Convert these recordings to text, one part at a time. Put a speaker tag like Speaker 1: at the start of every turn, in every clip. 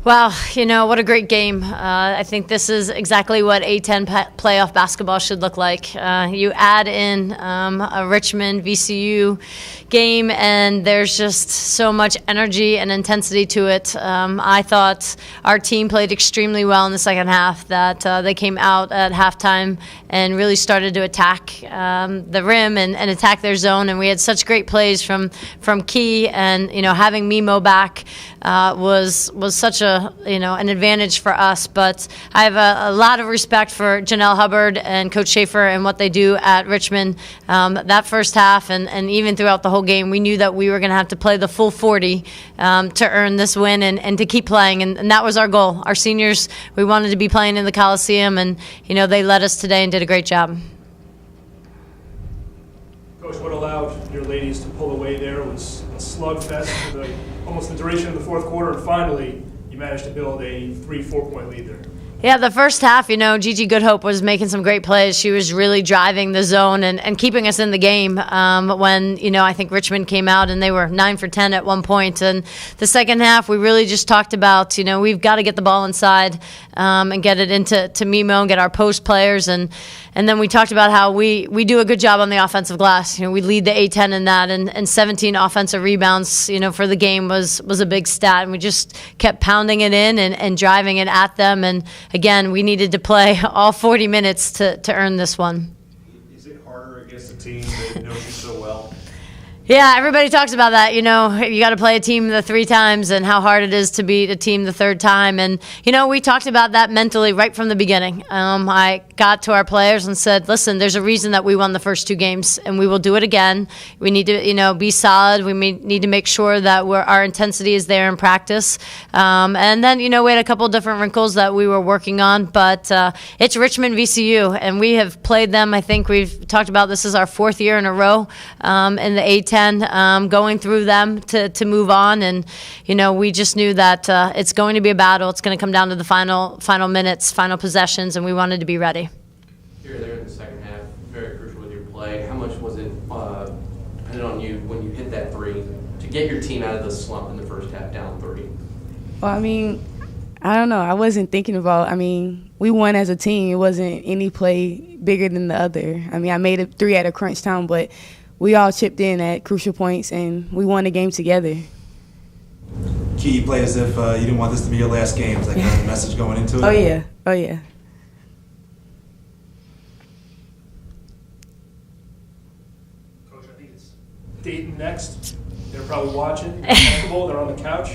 Speaker 1: Wow, what a great game. I think this is exactly what A-10 playoff basketball should look like. You add in a Richmond VCU game, and there's just so much energy and intensity to it. I thought our team played extremely well in the second half, that they came out at halftime and really started to attack the rim and attack their zone, and we had such great plays from Key, and having Mimo back was such an advantage for us. But I have a lot of respect for Janelle Hubbard and Coach Schaefer and what they do at Richmond. That first half and even throughout the whole game, we knew that we were going to have to play the full 40 to earn this win and to keep playing, and that was our goal. Our seniors, we wanted to be playing in the Coliseum, and they led us today and did a great job.
Speaker 2: Coach, what allowed your ladies to pull away there was a slugfest for almost the duration of the fourth quarter, and finally you managed to build a 3-4 point lead there.
Speaker 1: Yeah, the first half, Gigi Goodhope was making some great plays. She was really driving the zone and keeping us in the game when, I think Richmond came out and they were 9 for 10 at one point. And the second half, we really just talked about, we've got to get the ball inside and get it into Mimo and get our post players. And then we talked about how we do a good job on the offensive glass. We lead the A-10 in that, and 17 offensive rebounds, for the game was a big stat. And we just kept pounding it in and driving it at them. And again, we needed to play all 40 minutes to earn this one.
Speaker 3: Is it harder against a team that knows you so well?
Speaker 1: Yeah, everybody talks about that. You got to play a team the 3 times and how hard it is to beat a team the 3rd time. And, we talked about that mentally right from the beginning. I got to our players and said, listen, there's a reason that we won the first 2 games, and we will do it again. We need to, be solid. We need to make sure that our intensity is there in practice. And then, we had a couple different wrinkles that we were working on. But it's Richmond VCU, and we have played them. I think we've talked about this is our 4th year in a row in the A-10. Going through them to move on, and we just knew that it's going to be a battle. It's going to come down to the final minutes, final possessions, and we wanted to be ready.
Speaker 4: Here there in the second half, very crucial with your play. How much was it dependent on you when you hit that 3 to get your team out of the slump in the first half, down 3?
Speaker 5: Well, I don't know. I wasn't thinking about. We won as a team. It wasn't any play bigger than the other. I made a 3 at a crunch time, but we all chipped in at crucial points, and we won the game together.
Speaker 6: Key, you played as if you didn't want this to be your last game. Is that kind of the message going into it?
Speaker 5: Oh, yeah.
Speaker 2: Coach, I think it's Dayton next. They're probably watching. They're comfortable. They're on the couch.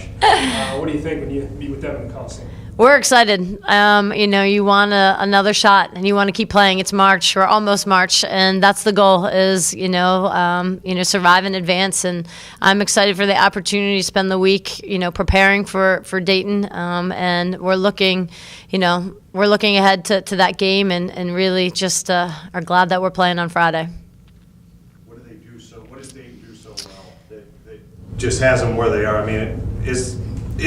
Speaker 2: What do you think when you meet with them in the Coliseum?
Speaker 1: We're excited. You want another shot, and you want to keep playing. It's March. We're almost March, and that's the goal is, survive and advance. And I'm excited for the opportunity to spend the week, preparing for Dayton. And we're looking ahead to that game and really just are glad that we're playing on Friday.
Speaker 3: What does Dayton do so well that just has them where they are? Is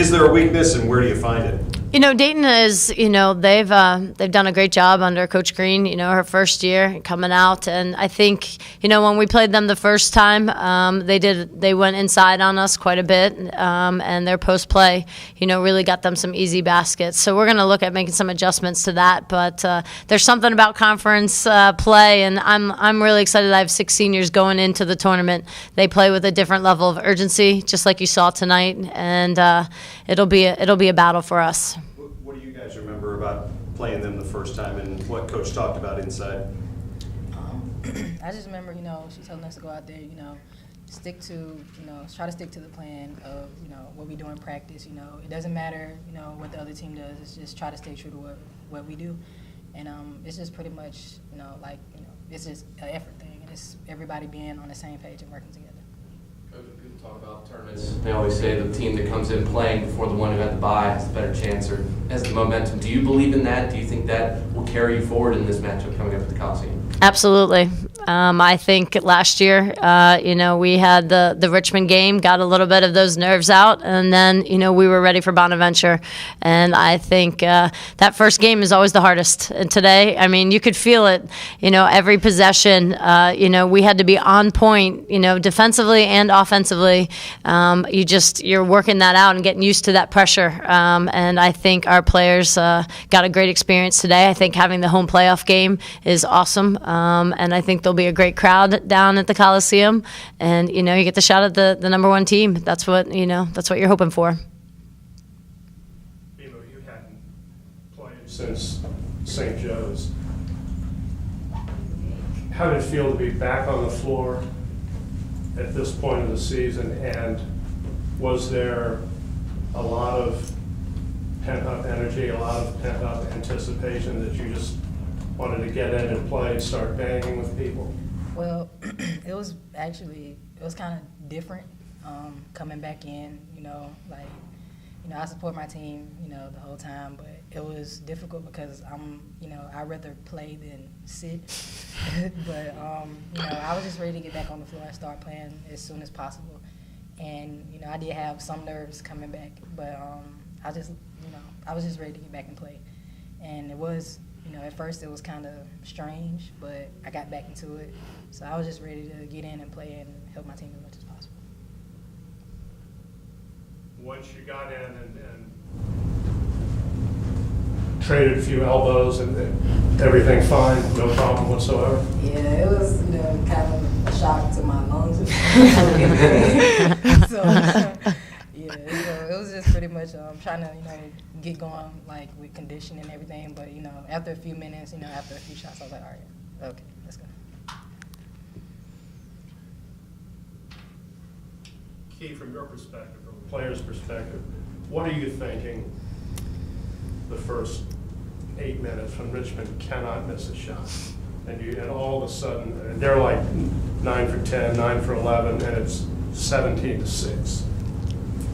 Speaker 3: there a weakness, and where do you find it?
Speaker 1: Dayton is, they've done a great job under Coach Green, her first year coming out. And I think, when we played them the first time, they went inside on us quite a bit. And their post play, really got them some easy baskets. So we're going to look at making some adjustments to that. But there's something about conference play, and I'm really excited. I have 6 seniors going into the tournament. They play with a different level of urgency, just like you saw tonight. And it'll be a battle for us.
Speaker 3: What do you guys remember about playing them the first time and what Coach talked about inside?
Speaker 7: I just remember, she telling us to go out there, try to stick to the plan of, what we do in practice. It doesn't matter, what the other team does. It's just try to stay true to what we do. And it's just pretty much, it's just an effort thing. And it's everybody being on the same page and working together.
Speaker 4: Coach, when people talk about tournaments, they always say the team that comes in playing before the one who had the bye has the better chance or has the momentum. Do you believe in that? Do you think that will carry you forward in this matchup coming up at the Coliseum?
Speaker 1: Absolutely. I think last year, we had the Richmond game, got a little bit of those nerves out, and then, we were ready for Bonaventure. And I think that first game is always the hardest. And today, I mean, you could feel it, every possession, we had to be on point, defensively and offensively. You're working that out and getting used to that pressure. And I think our players got a great experience today. I think having the home playoff game is awesome. And I think there'll be a great crowd down at the Coliseum. And, you get the shot at the number one team. That's what you're hoping for.
Speaker 2: You hadn't played since St. Joe's. How did it feel to be back on the floor at this point of the season? And was there a lot of pent-up energy, a lot of pent-up anticipation that you just wanted to get in and play and start banging with people?
Speaker 7: Well, it was kind of different coming back in, I support my team, the whole time, but it was difficult because I'd rather play than sit. But, I was just ready to get back on the floor and start playing as soon as possible. And, I did have some nerves coming back, but I was just ready to get back and play. And it was, at first it was kind of strange, but I got back into it. So I was just ready to get in and play and help my team as much as possible.
Speaker 2: Once you got in and traded a few elbows and everything fine, no problem whatsoever?
Speaker 7: Yeah, it was, kind of a shock to my lungs. So, it was just pretty much trying to, get going, with conditioning and everything. But, after a few minutes, after a few shots, I was like, all right, okay, let's go.
Speaker 2: Key, from your perspective, from the player's perspective, what are you thinking the first 8 minutes when Richmond cannot miss a shot? And all of a sudden, they're like 9 for 10, 9 for 11, and it's 17-6.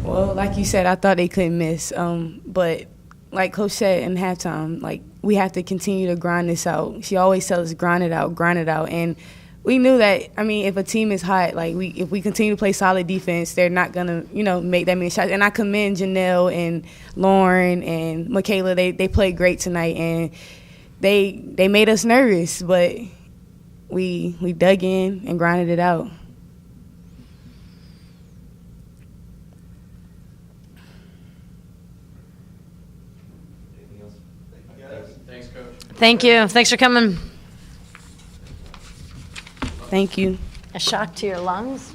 Speaker 5: Well, like you said, I thought they couldn't miss. But like Coach said in halftime, we have to continue to grind this out. She always tells us, grind it out. And we knew that, if a team is hot, if we continue to play solid defense, they're not going to, make that many shots. And I commend Janelle and Lauren and Michaela. They played great tonight, and they made us nervous, but we dug in and grinded it out.
Speaker 4: Thanks, Coach.
Speaker 1: Thank you. Thanks for coming.
Speaker 5: Thank you.
Speaker 1: A shock to your lungs?